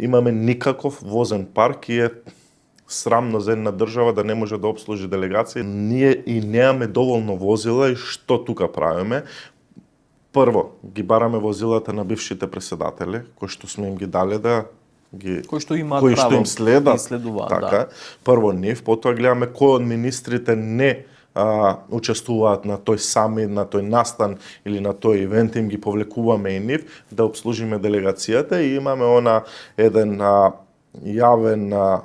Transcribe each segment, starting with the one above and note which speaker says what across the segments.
Speaker 1: имаме никаков возен парк и е срамно за една држава да не може да обслужи делегација. Ние и немаме доволно возила и што тука правиме? Прво, ги бараме возилата на бившите преседатели, кои што сме им ги дали да ги
Speaker 2: кои што имаат
Speaker 1: кои што
Speaker 2: право
Speaker 1: им следат,
Speaker 2: да следуваат,
Speaker 1: така.
Speaker 2: да.
Speaker 1: Прво нив, потоа гледаме кои од министрите не учествуваат на тој самит, на тој настан или на тој ивент, им ги повлекуваме и нив да обслужиме делегацијата и имаме еден јавен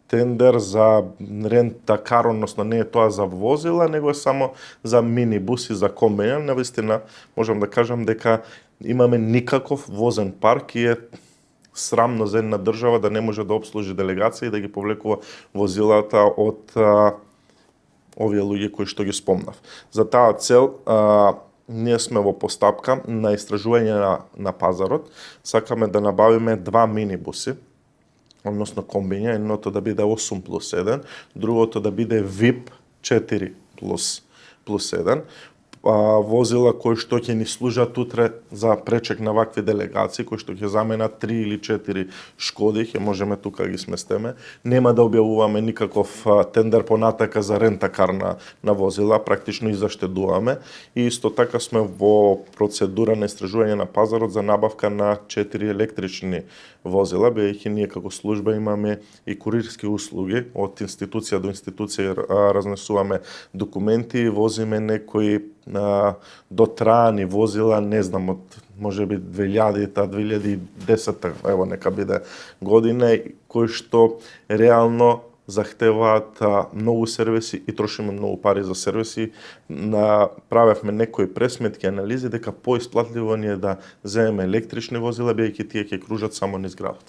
Speaker 1: тендер за рента кар, односно не е тоа за возила, него е само за минибуси, за комбиња. Навистина, можам да кажам дека имаме никаков возен парк и е срамно за една држава да не може да обслужи делегација и да ги повлекува возилата од овие луѓе кои што ги спомнав. За таа цел ние сме во постапка на истражување на пазарот. Сакаме да набавиме 2 минибуси, односно комбиња, едното да биде 8+1, другото да биде VIP 4+1. Возила кои што ќе ни служат утре за пречек на вакви делегации, кои што ќе заменат 3 или 4 Шкоди, ќе можеме тука ги сместеме. Нема да објавуваме никаков тендер понатака за рентакар на возила, практично и заштедуваме. И исто така сме во процедура на истражување на пазарот за набавка на 4 електрични возила, бидејќи ние како служба имаме и курирски услуги, од институција до институција разнесуваме документи, возиме некои дотраани возила, не знам, од можеби 2000-та, 2010-та, ево нека биде година, кои што реално захтеваат многу сервиси и трошиме многу пари за сервиси. Правевме некои пресметки, анализи дека поисплатливо ни е да земеме електрични возила, бидејќи тие ќе кружат само низ градот.